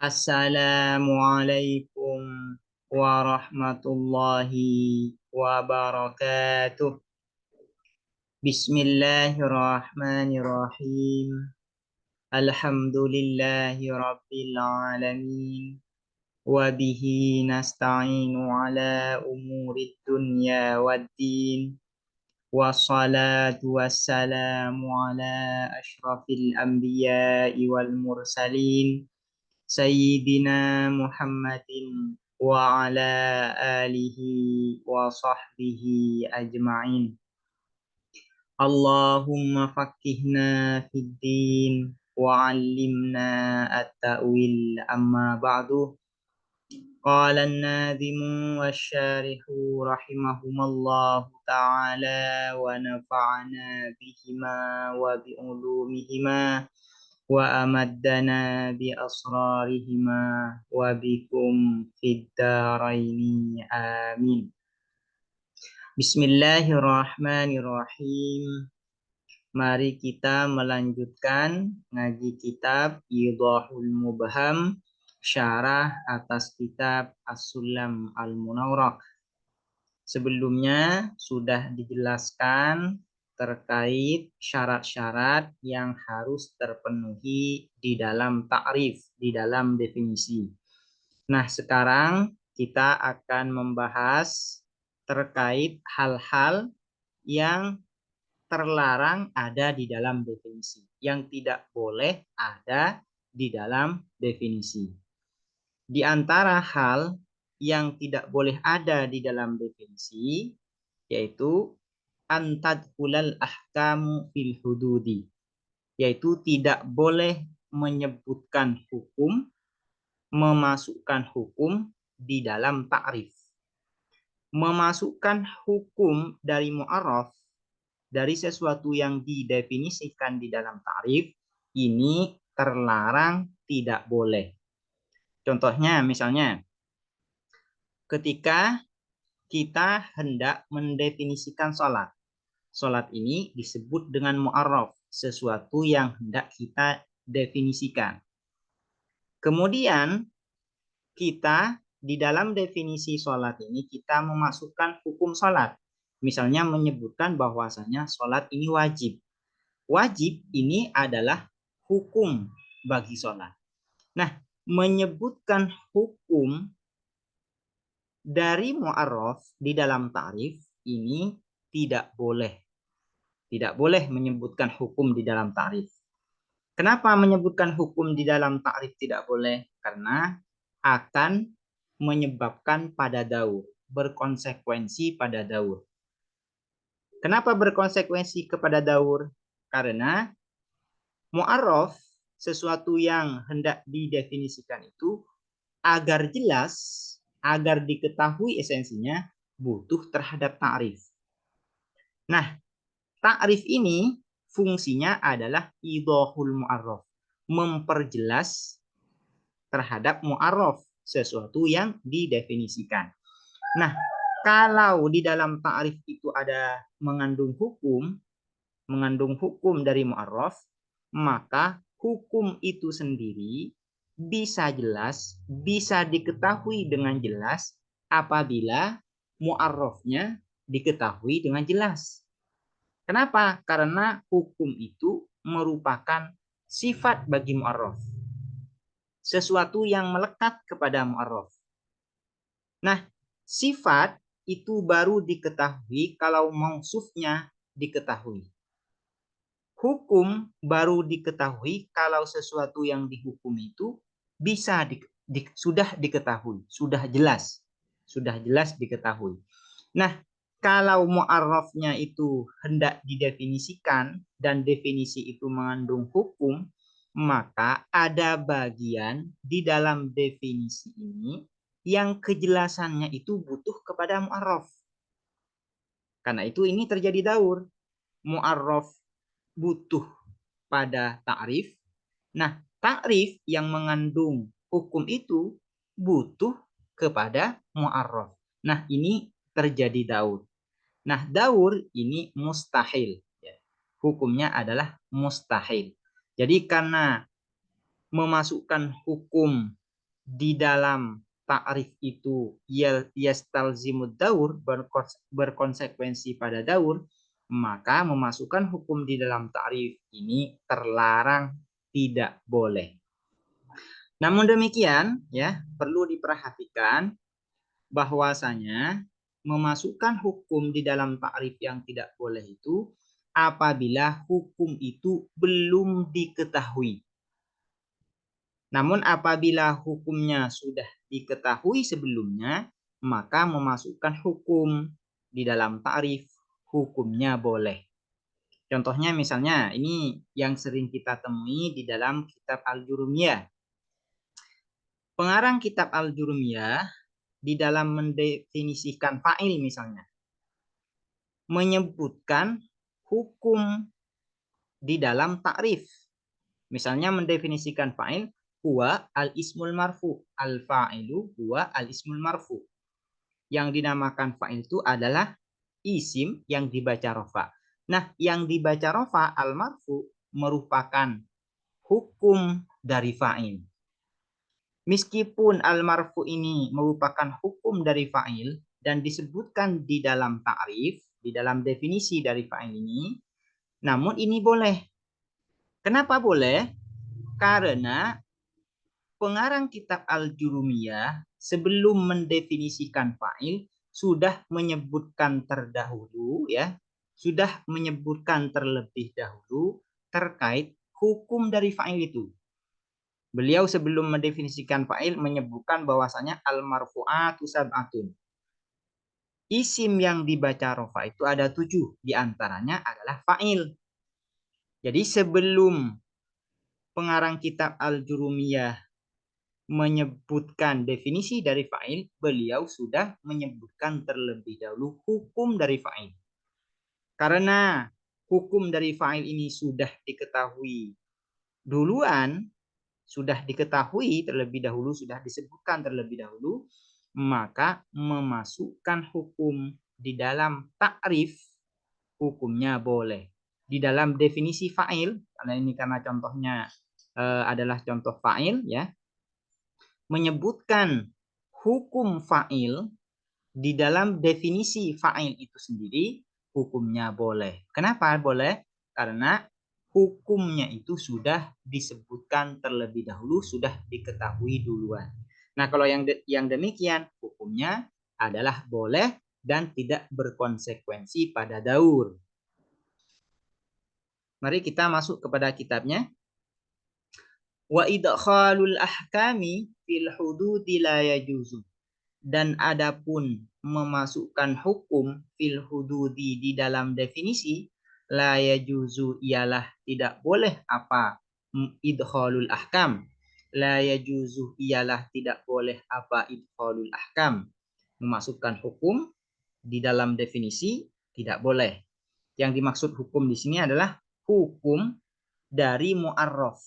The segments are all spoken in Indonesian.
Assalamualaikum warahmatullahi wabarakatuh. Bismillahirrahmanirrahim. Alhamdulillahi rabbil alamin. Wabihi nasta'inu ala umurid dunya waddin. Wassalatu wassalamu ala ashrafil anbiya'i wal mursalin. Sayyidina Muhammadin wa ala alihi wa sahbihi ajma'in. Allahumma faqqihna fid din wa 'allimna at-ta'wil amma ba'du. Qala an-nadhimu wasyarihu rahimahumallahu ta'ala wa nafa'ana bihima wa bi'ulumihima wa amaddana bi asrarihima wa bikum fid dharaini amin. Bismillahirrahmanirrahim. Mari kita melanjutkan ngaji kitab Idahul Mubham, syarah atas kitab As-Sulam Al-Munawwarah. Sebelumnya sudah dijelaskan terkait syarat-syarat yang harus terpenuhi di dalam ta'rif, di dalam definisi. Nah, sekarang kita akan membahas terkait hal-hal yang terlarang ada di dalam definisi, yang tidak boleh ada di dalam definisi. Di antara hal yang tidak boleh ada di dalam definisi yaitu antadkhulal ahkamu fil hududi, yaitu tidak boleh menyebutkan hukum, memasukkan hukum di dalam ta'rif. Memasukkan hukum dari mu'arraf, dari sesuatu yang didefinisikan di dalam ta'rif, ini terlarang, tidak boleh. Contohnya misalnya, ketika kita hendak mendefinisikan sholat. Sholat ini disebut dengan mu'arraf, sesuatu yang hendak kita definisikan. Kemudian kita di dalam definisi sholat ini kita memasukkan hukum sholat. Misalnya menyebutkan bahwasanya sholat ini wajib. Wajib ini adalah hukum bagi sholat. Nah, menyebutkan hukum dari mu'arraf di dalam ta'rif ini tidak boleh. Tidak boleh menyebutkan hukum di dalam ta'rif. Kenapa menyebutkan hukum di dalam ta'rif tidak boleh? Karena akan menyebabkan pada daur, berkonsekuensi pada daur. Kenapa berkonsekuensi kepada daur? Karena mu'arraf, sesuatu yang hendak didefinisikan itu agar jelas, agar diketahui esensinya, butuh terhadap ta'rif. Nah, ta'rif ini fungsinya adalah idahul mu'arraf, memperjelas terhadap mu'arraf, sesuatu yang didefinisikan. Nah, kalau di dalam ta'rif itu ada mengandung hukum dari mu'arraf, maka hukum itu sendiri bisa jelas, bisa diketahui dengan jelas apabila mu'arrafnya diketahui dengan jelas. Kenapa? Karena hukum itu merupakan sifat bagi mu'arraf, sesuatu yang melekat kepada mu'arraf. Nah, sifat itu baru diketahui kalau mausufnya diketahui. Hukum baru diketahui kalau sesuatu yang dihukum itu bisa sudah diketahui, sudah jelas diketahui. Nah, kalau mu'arrafnya itu hendak didefinisikan dan definisi itu mengandung hukum, maka ada bagian di dalam definisi ini yang kejelasannya itu butuh kepada mu'arraf. Karena itu ini terjadi daur. Mu'arraf butuh pada ta'rif. Nah, ta'rif yang mengandung hukum itu butuh kepada mu'arraf. Nah, ini terjadi daur. Nah, daur ini mustahil. Hukumnya adalah mustahil. Jadi karena memasukkan hukum di dalam ta'rif itu yastalzimud daur, berkonsekuensi pada daur, maka memasukkan hukum di dalam ta'rif ini terlarang, tidak boleh. Namun demikian, ya, perlu diperhatikan bahwasanya memasukkan hukum di dalam ta'rif yang tidak boleh itu apabila hukum itu belum diketahui. Namun apabila hukumnya sudah diketahui sebelumnya, maka memasukkan hukum di dalam ta'rif hukumnya boleh. Contohnya misalnya ini yang sering kita temui di dalam kitab Al-Jurumiyah. Pengarang kitab Al-Jurumiyah di dalam mendefinisikan fa'il misalnya menyebutkan hukum di dalam ta'rif. Misalnya mendefinisikan fa'il huwa al-ismul marfu, al-fa'ilu huwa al-ismul marfu. Yang dinamakan fa'il itu adalah isim yang dibaca rofa. Nah, yang dibaca rofa al-marfu merupakan hukum dari fa'il. Meskipun al-marfu ini merupakan hukum dari fa'il dan disebutkan di dalam ta'rif, di dalam definisi dari fa'il ini, namun ini boleh. Kenapa boleh? Karena pengarang kitab Al-Jurumiyah sebelum mendefinisikan fa'il sudah menyebutkan terdahulu, ya, sudah menyebutkan terlebih dahulu terkait hukum dari fa'il itu. Beliau sebelum mendefinisikan fa'il menyebutkan bahwasanya al-marfu'atu sab'atun. Isim yang dibaca rofa itu ada 7, diantaranya adalah fa'il. Jadi sebelum pengarang kitab Al-Jurumiyah menyebutkan definisi dari fa'il, beliau sudah menyebutkan terlebih dahulu hukum dari fa'il. Karena hukum dari fa'il ini sudah diketahui duluan, sudah diketahui terlebih dahulu, sudah disebutkan terlebih dahulu, maka memasukkan hukum di dalam ta'rif hukumnya boleh. Di dalam definisi fa'il, karena ini karena contohnya adalah contoh fa'il, ya, menyebutkan hukum fa'il di dalam definisi fa'il itu sendiri hukumnya boleh. Kenapa boleh? Karena hukumnya itu sudah disebutkan terlebih dahulu, sudah diketahui duluan. Nah, kalau yang demikian hukumnya adalah boleh dan tidak berkonsekuensi pada daur. Mari kita masuk kepada kitabnya. Wa idkhalul ahkami fil hududi la yajuzu. Dan adapun memasukkan hukum fil hududi di dalam definisi la yajuzu ialah tidak boleh apa idkhalul ahkam. La yajuzu ialah tidak boleh apa idkhalul ahkam. Memasukkan hukum di dalam definisi tidak boleh. Yang dimaksud hukum di sini adalah hukum dari mu'arraf.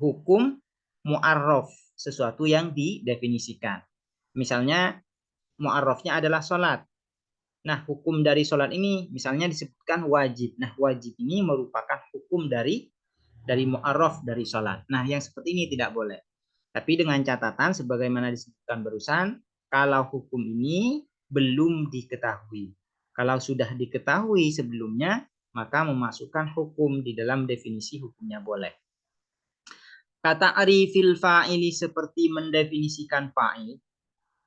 Hukum mu'arraf, sesuatu yang didefinisikan. Misalnya mu'arrafnya adalah sholat. Nah, hukum dari sholat ini misalnya disebutkan wajib. Nah, wajib ini merupakan hukum dari mu'arraf dari sholat. Nah, yang seperti ini tidak boleh. Tapi dengan catatan sebagaimana disebutkan barusan, kalau hukum ini belum diketahui. Kalau sudah diketahui sebelumnya, maka memasukkan hukum di dalam definisi hukumnya boleh. Kata arifil fa'ili seperti mendefinisikan fa'il.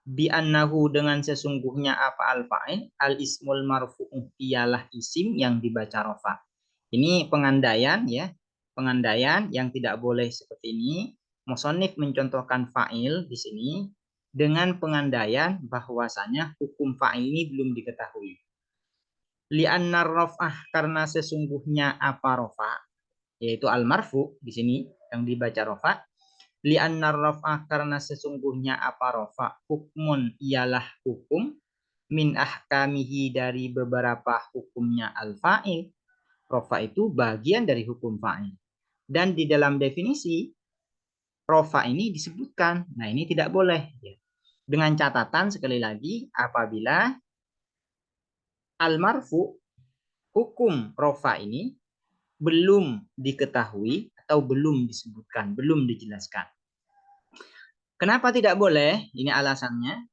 Bi'annahu dengan sesungguhnya apa al-fa'il, al-ismul marfu'u ialah isim yang dibaca rofa. Ini pengandaian, ya. Pengandaian yang tidak boleh seperti ini. Musannif mencontohkan fa'il di sini dengan pengandaian bahwasanya hukum fa'il ini belum diketahui. Li'annar raf'ah karena sesungguhnya apa rofa, yaitu al-marfu di sini yang dibaca rofa. Li'annar raf'ah karena sesungguhnya apa rofa, hukmun ialah hukum, min ahkamihi dari beberapa hukumnya al-fa'il. Rofa itu bagian dari hukum fa'il. Dan di dalam definisi rofa ini disebutkan. Nah, ini tidak boleh. Dengan catatan sekali lagi, apabila al-marfu, hukum rofa ini belum diketahui atau belum disebutkan, belum dijelaskan. Kenapa tidak boleh? Ini alasannya.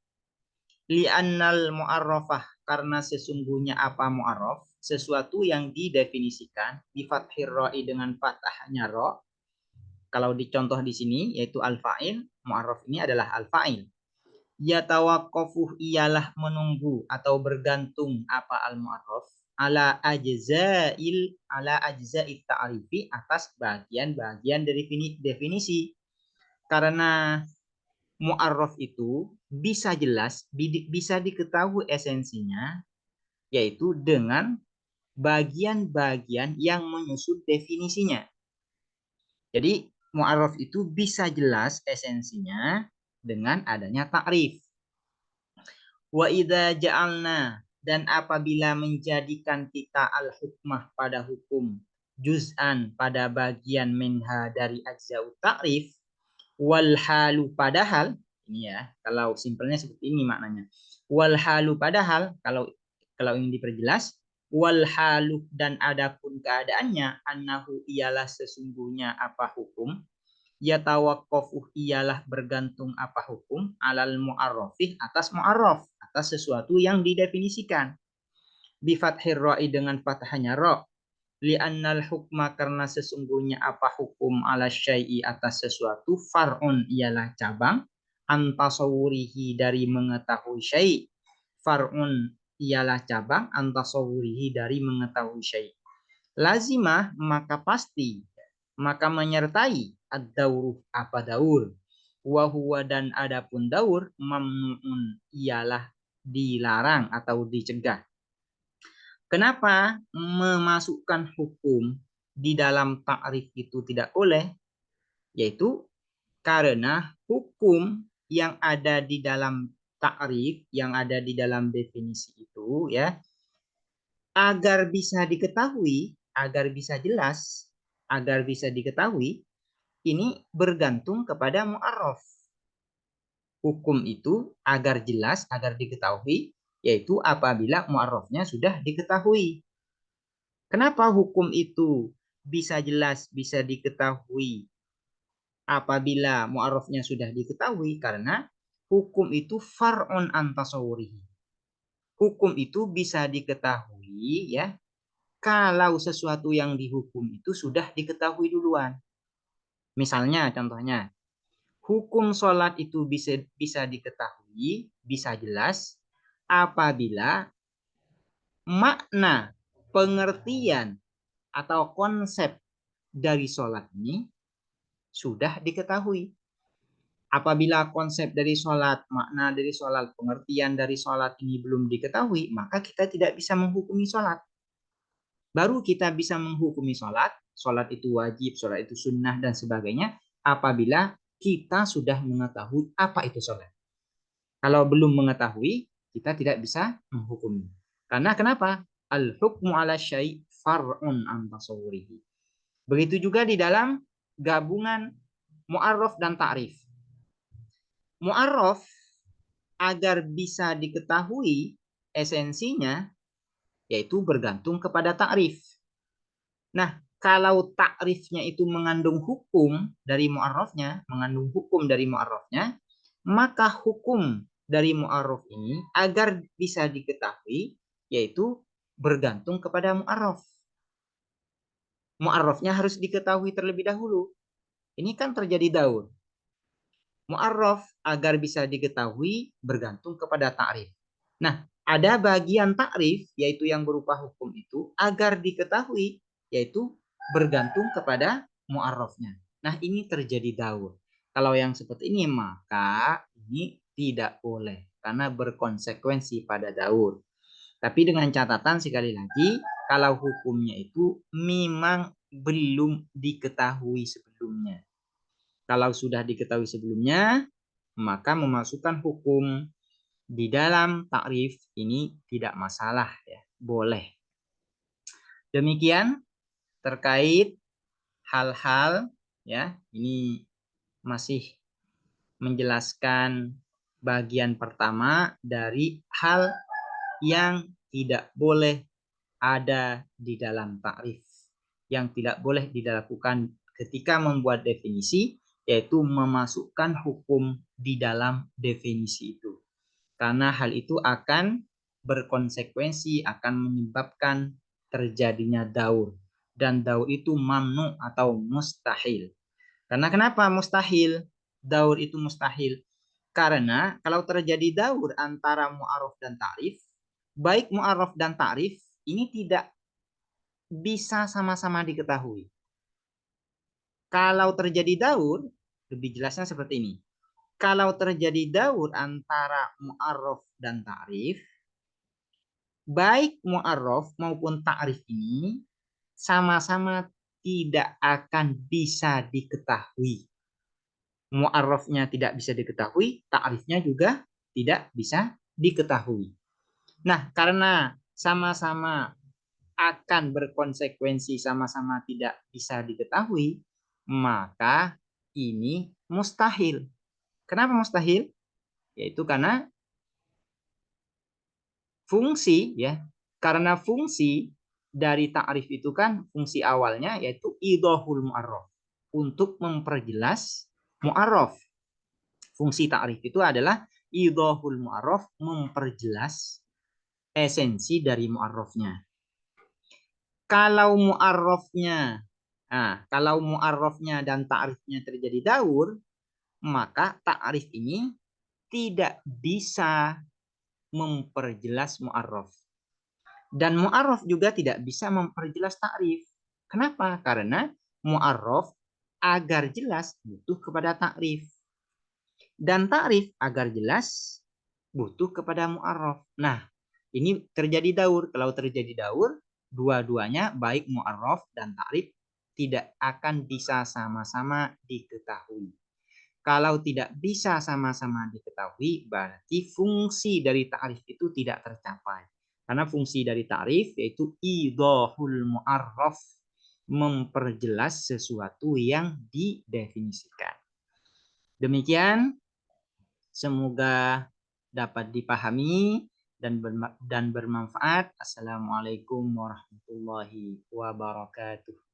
Li'annal mu'arrafah, karena sesungguhnya apa mu'arraf, sesuatu yang didefinisikan bi fathir ra'i dengan fathahnya ra. Kalau dicontoh di sini yaitu al-fa'il, mu'arraf ini adalah al-fa'il. Yatawaqqafu ialah menunggu atau bergantung apa al-mu'arraf ala ajza'it ta'rifi atas bagian-bagian dari definisi. Karena mu'arraf itu bisa jelas, bisa diketahui esensinya, yaitu dengan bagian-bagian yang menyusun definisinya. Jadi mu'arraf itu bisa jelas esensinya dengan adanya takrif. Wa idza ja'alna, dan apabila menjadikan kita al-hukmah pada hukum, juz'an pada bagian minha dari ajza'ut ta'rif, wal halu padahal, ini ya, kalau simpelnya seperti ini maknanya. Wal halu padahal, kalau ingin diperjelas, wal halu dan adapun keadaannya, annahu ialah sesungguhnya apa hukum, yatawaqqafu ialah bergantung apa hukum, alal mu'arrafih atas mu'arraf, atas sesuatu yang didefinisikan. Bi fathir ra'i dengan fathahnya ra. Li'annal hukma, karena sesungguhnya apa hukum ala syai'i atas sesuatu, far'un ialah cabang, antasawurihi dari mengetahui syai'. Far'un ialah cabang, antasawurihi dari mengetahui syai'. Lazimah maka pasti, maka menyertai ad-dauru apa daur. Wa huwa dan adapun daur, mamnu'un ialah dilarang atau dicegah. Kenapa memasukkan hukum di dalam takrif itu tidak boleh? Yaitu karena hukum yang ada di dalam takrif, yang ada di dalam definisi itu ya, agar bisa diketahui, agar bisa jelas, agar bisa diketahui, ini bergantung kepada mu'arraf. Hukum itu agar jelas, agar diketahui, yaitu apabila mu'arrafnya sudah diketahui. Kenapa hukum itu bisa jelas, bisa diketahui apabila mu'arrafnya sudah diketahui? Karena hukum itu far'un an tasawwurihi. Hukum itu bisa diketahui ya kalau sesuatu yang dihukum itu sudah diketahui duluan. Misalnya contohnya, hukum sholat itu bisa diketahui, bisa jelas apabila makna, pengertian, atau konsep dari sholat ini sudah diketahui. Apabila konsep dari sholat, makna dari sholat, pengertian dari sholat ini belum diketahui, maka kita tidak bisa menghukumi sholat. Baru kita bisa menghukumi sholat, sholat itu wajib, sholat itu sunnah, dan sebagainya, apabila kita sudah mengetahui apa itu sholat. Kalau belum mengetahui, kita tidak bisa menghukumi. Karena kenapa? Al-hukmu ala syai' far'un an tasawwurihi. Begitu juga di dalam gabungan mu'arraf dan ta'rif. Mu'arraf agar bisa diketahui esensinya yaitu bergantung kepada ta'rif. Nah, kalau ta'rifnya itu mengandung hukum dari mu'arrafnya, maka hukum dari mu'arraf ini agar bisa diketahui yaitu bergantung kepada mu'arraf. Mu'arrafnya harus diketahui terlebih dahulu. Ini kan terjadi daur. Mu'arraf agar bisa diketahui bergantung kepada ta'rif. Nah, ada bagian ta'rif yaitu yang berupa hukum itu agar diketahui yaitu bergantung kepada mu'arrafnya. Nah, ini terjadi daur. Kalau yang seperti ini maka ini tidak boleh karena berkonsekuensi pada daur. Tapi dengan catatan sekali lagi, kalau hukumnya itu memang belum diketahui sebelumnya. Kalau sudah diketahui sebelumnya, maka memasukkan hukum di dalam takrif ini tidak masalah ya, boleh. Demikian terkait hal-hal ya, ini masih menjelaskan bagian pertama dari hal yang tidak boleh ada di dalam takrif, yang tidak boleh dilakukan ketika membuat definisi, yaitu memasukkan hukum di dalam definisi itu. Karena hal itu akan berkonsekuensi, akan menyebabkan terjadinya daur. Dan daur itu mamnu atau mustahil. Karena kenapa mustahil? Daur itu mustahil. Karena kalau terjadi daur antara mu'arraf dan ta'rif, baik mu'arraf dan ta'rif ini tidak bisa sama-sama diketahui. Kalau terjadi daur, lebih jelasnya seperti ini. Kalau terjadi daur antara mu'arraf dan ta'rif, baik mu'arraf maupun ta'rif ini sama-sama tidak akan bisa diketahui. Mu'arrafnya tidak bisa diketahui, ta'rifnya juga tidak bisa diketahui. Nah, karena sama-sama akan berkonsekuensi sama-sama tidak bisa diketahui, maka ini mustahil. Kenapa mustahil? Yaitu karena fungsi ya. Karena fungsi dari ta'rif itu kan fungsi awalnya yaitu idhahul mu'arraf, untuk memperjelas mu'arraf. Fungsi ta'rif itu adalah idhahul mu'arraf, memperjelas esensi dari mu'arrafnya. Kalau mu'arrafnya dan ta'rifnya terjadi daur, maka ta'rif ini tidak bisa memperjelas mu'arraf. Dan mu'arraf juga tidak bisa memperjelas ta'rif. Kenapa? Karena mu'arraf agar jelas butuh kepada ta'rif. Dan ta'rif agar jelas butuh kepada mu'arraf. Nah, ini terjadi daur. Kalau terjadi daur, dua-duanya baik mu'arraf dan ta'rif tidak akan bisa sama-sama diketahui. Kalau tidak bisa sama-sama diketahui, berarti fungsi dari ta'rif itu tidak tercapai. Karena fungsi dari ta'rif yaitu idhahul mu'arraf, memperjelas sesuatu yang didefinisikan. Demikian, semoga dapat dipahami dan bermanfaat. Assalamualaikum warahmatullahi wabarakatuh.